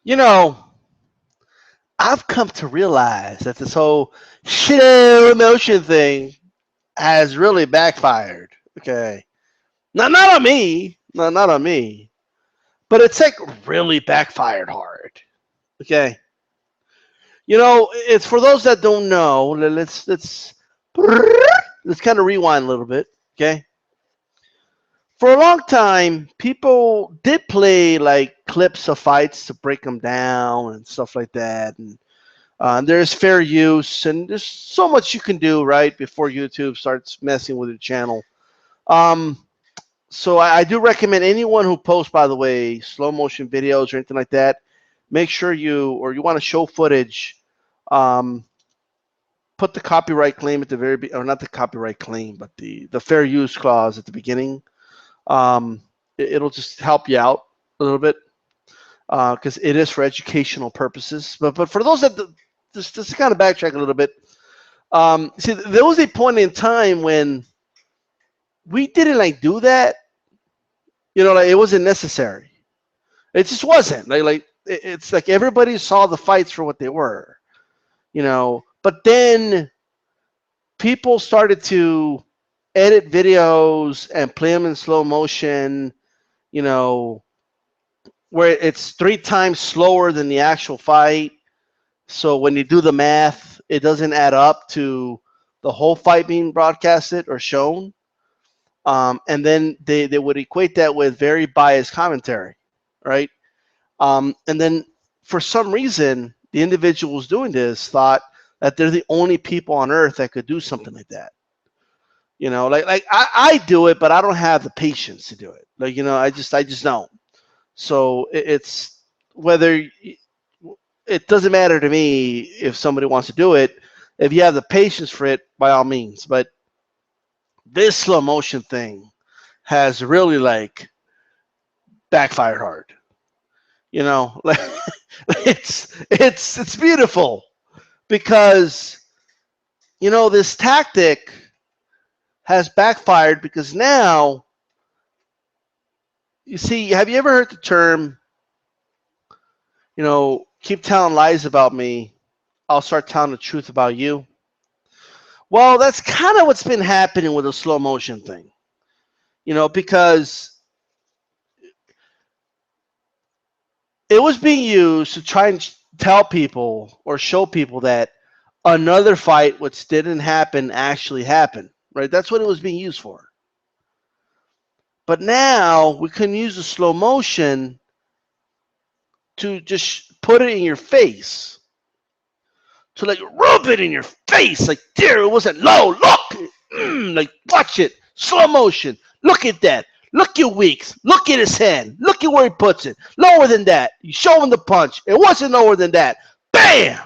You know, I've come to realize that this whole shit emotion thing has really backfired. Okay. Not on me. No, not on me. But it's like really backfired hard. Okay. It's for those that don't know. Let's kind of rewind a little bit. Okay. For a long time, people did play like clips of fights to break them down and stuff like that. And there's fair use, and there's so much you can do right before YouTube starts messing with your channel. Um, so I do recommend anyone who posts, by the way, slow motion videos or anything like that. Make sure you want to show footage. Um, put the copyright claim at the or not the copyright claim, but the fair use clause at the beginning. It'll just help you out a little bit because it is for educational purposes. But for those that just to kind of backtrack a little bit, see, there was a point in time when we didn't like do that. Like it wasn't necessary. It just wasn't. It's like everybody saw the fights for what they were. But then people started to edit videos and play them in slow motion. You know, where it's 3 times slower than the actual fight. So when you do the math, it doesn't add up to the whole fight being broadcasted or shown. And then they would equate that with very biased commentary, right? And then for some reason, the individuals doing this thought that they're the only people on earth that could do something like that. Like I do it, but I don't have the patience to do it. I just don't. So it's whether it doesn't matter to me if somebody wants to do it. If you have the patience for it, by all means. But this slow motion thing has really like backfired hard. Like it's beautiful because this tactic has backfired because now you see. Have you ever heard the term? Keep telling lies about me. I'll start telling the truth about you. Well, that's kind of what's been happening with the slow motion thing. Because it was being used to try and tell people or show people that another fight which didn't happen actually happened, right? That's what it was being used for. But now we can use the slow motion to just put it in your face, to like rub it in your face, like there it wasn't low, look, like watch it, slow motion, look at that. Look at Weeks. Look at his hand. Look at where he puts it. Lower than that. You show him the punch. It wasn't lower than that. Bam!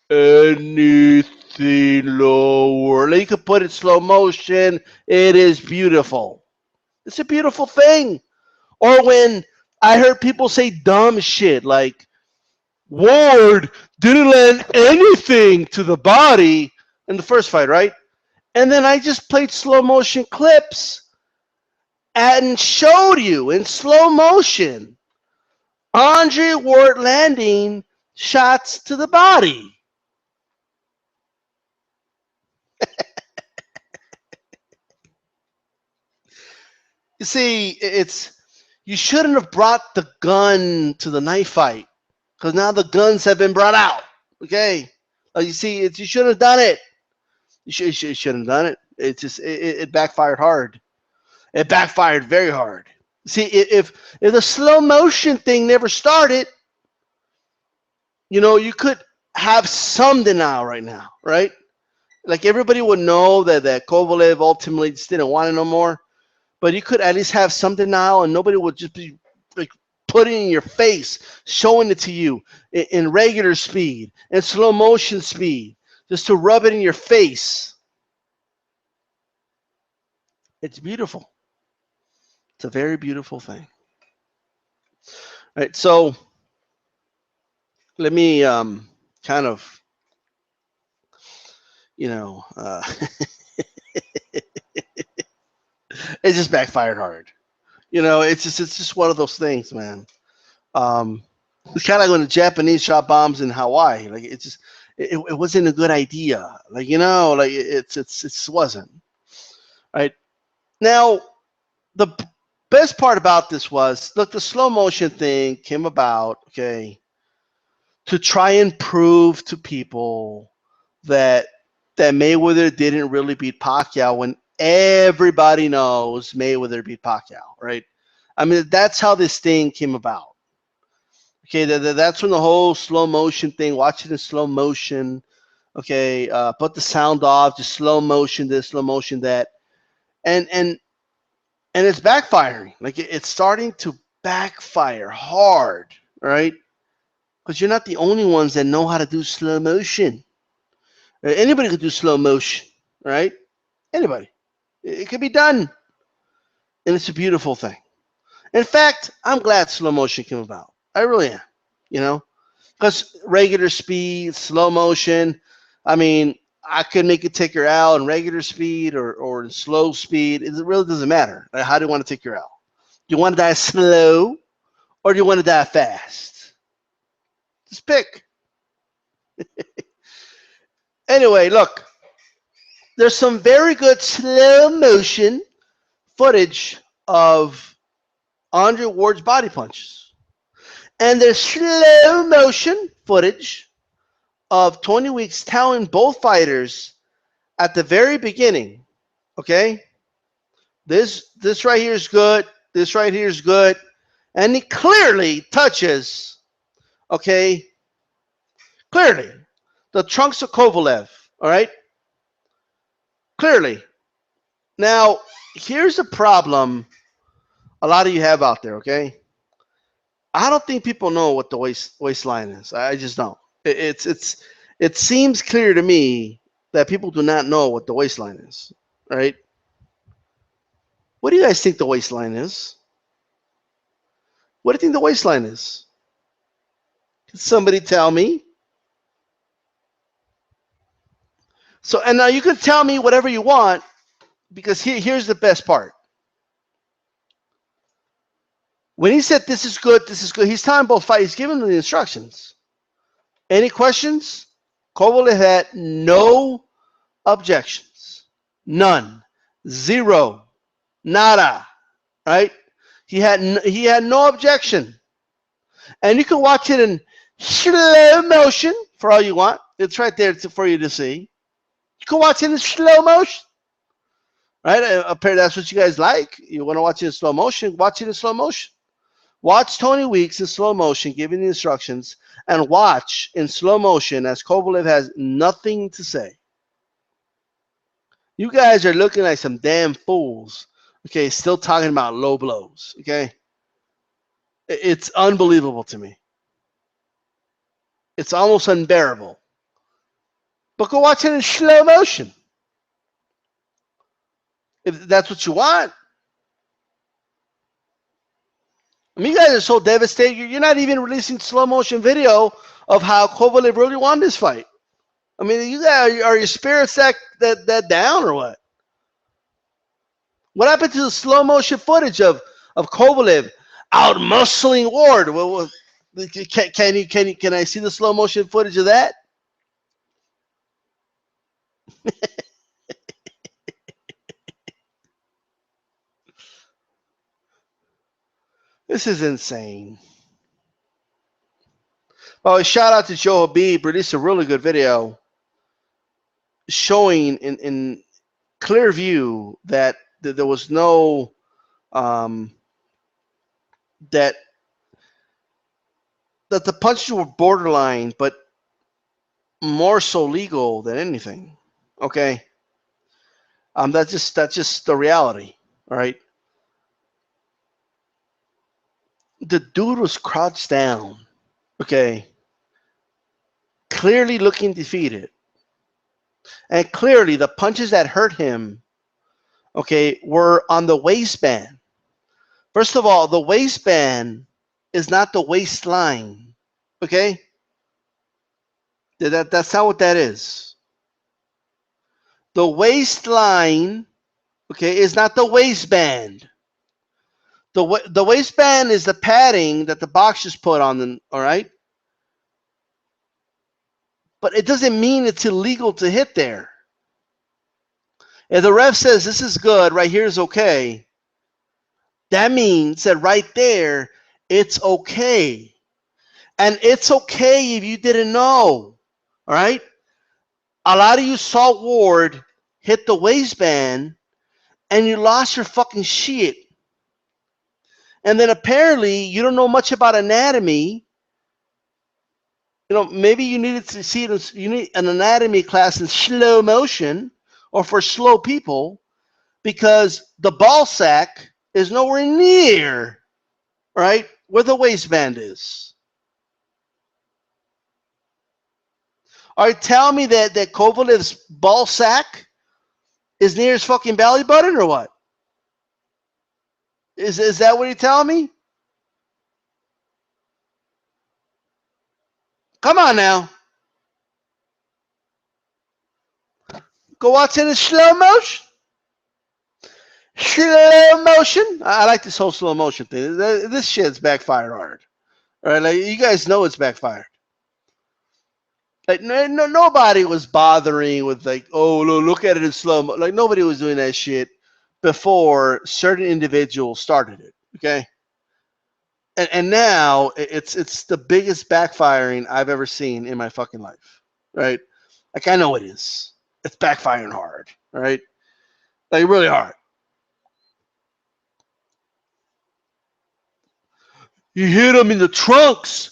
Anything lower. Like you could put it slow motion. It is beautiful. It's a beautiful thing. Or when I heard people say dumb shit like Ward didn't land anything to the body in the first fight, right? And then I just played slow motion clips and showed you in slow motion Andre Ward landing shots to the body. You see, it's you shouldn't have brought the gun to the knife fight because now the guns have been brought out. Okay, you see, you shouldn't have done it. You shouldn't have done it. It backfired hard. It backfired very hard. See, if the slow motion thing never started, you could have some denial right now, right? Like everybody would know that Kovalev ultimately just didn't want it no more. But you could at least have some denial, and nobody would just be like putting it in your face, showing it to you in regular speed, in slow motion speed, just to rub it in your face. It's beautiful. It's a very beautiful thing. All right, so let me kind of, you know, uh, it just backfired hard. It's just one of those things, man. Um, it's kind of like when the Japanese shot bombs in Hawaii. Like it wasn't a good idea. Like like it just wasn't right. Now the best part about this was, look, the slow motion thing came about, okay, to try and prove to people that Mayweather didn't really beat Pacquiao when everybody knows Mayweather beat Pacquiao, right? I mean, that's how this thing came about. Okay, that's when the whole slow motion thing, watch it in slow motion. Okay, put the sound off, just slow motion this, slow motion that, and and and it's backfiring. Like it's starting to backfire hard, right? Because you're not the only ones that know how to do slow motion. Anybody could do slow motion, right? Anybody. It can be done, and it's a beautiful thing. In fact, I'm glad slow motion came about. I really am. You know, because regular speed, slow motion. I mean, I could make a take her out in regular speed or in slow speed. It really doesn't matter. Like, how do you want to take her out? Do you want to die slow or do you want to die fast? Just pick. Anyway, look, there's some very good slow motion footage of Andre Ward's body punches. And there's slow motion footage of Tony Weeks telling both fighters at the very beginning, okay, this right here is good, this right here is good, and he clearly touches, okay, clearly the trunks of Kovalev, all right, clearly. Now, here's the problem a lot of you have out there, okay? I don't think people know what the waistline is. I just don't. It seems clear to me that people do not know what the waistline is, right? What do you guys think the waistline is? What do you think the waistline is? Can somebody tell me? So, and now you can tell me whatever you want, because here's the best part. When he said this is good, he's telling both fighters, he's giving them the instructions. Any questions? Kovalev had no objections. None. Zero. Nada. Right? He had no objection. And you can watch it in slow motion for all you want. It's right there for you to see. You can watch it in slow motion. Right? Apparently that's what you guys like. You want to watch it in slow motion? Watch it in slow motion. Watch Tony Weeks in slow motion giving the instructions, and watch in slow motion as Kovalev has nothing to say. You guys are looking like some damn fools, okay, still talking about low blows, okay? It's unbelievable to me. It's almost unbearable. But go watch it in slow motion. If that's what you want. I mean, you guys are so devastated. You're not even releasing slow motion video of how Kovalev really won this fight. I mean, you guys, are your spirits that down or what? What happened to the slow motion footage of Kovalev out muscling Ward? Well, can I see the slow motion footage of that? This is insane. Well, shout out to Joe Habib, released a really good video showing in clear view that there was no that the punches were borderline, but more so legal than anything. Okay, that's just the reality. All right, the dude was crouched down. Okay, clearly looking defeated, and clearly the punches that hurt him, okay, were on the waistband. First of all, the waistband is not the waistline. Okay, that's not what that is. The waistline, okay, is not the waistband. The waistband is the padding that the boxers put on them, all right? But it doesn't mean it's illegal to hit there. If the ref says this is good, right here is okay, that means that right there, it's okay. And it's okay if you didn't know, all right? A lot of you Salt Ward hit the waistband and you lost your fucking shit. And then apparently you don't know much about anatomy. Maybe you needed to see it. You need an anatomy class in slow motion or for slow people because the ball sack is nowhere near, right, where the waistband is. All right, tell me that Kovalev's ball sack is near his fucking belly button or what? Is that what you're telling me? Come on now. Go watch it in slow motion. Slow motion. I like this whole slow motion thing. This shit's backfired hard. All right, like you guys know it's backfired. Like nobody was bothering with like, oh look at it in slow mo. Like nobody was doing that shit before certain individuals started it. Okay, and now it's the biggest backfiring I've ever seen in my fucking life. Right? Like I know it is. It's backfiring hard. All right, like really hard. You hit him in the trunks.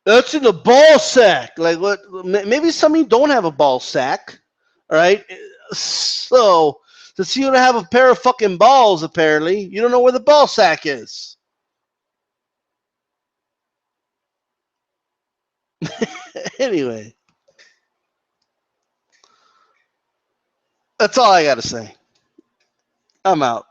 That's in the ball sack. Like what? Maybe some of you don't have a ball sack. All right. So since you don't have a pair of fucking balls, apparently you don't know where the ball sack is. Anyway, that's all I got to say. I'm out.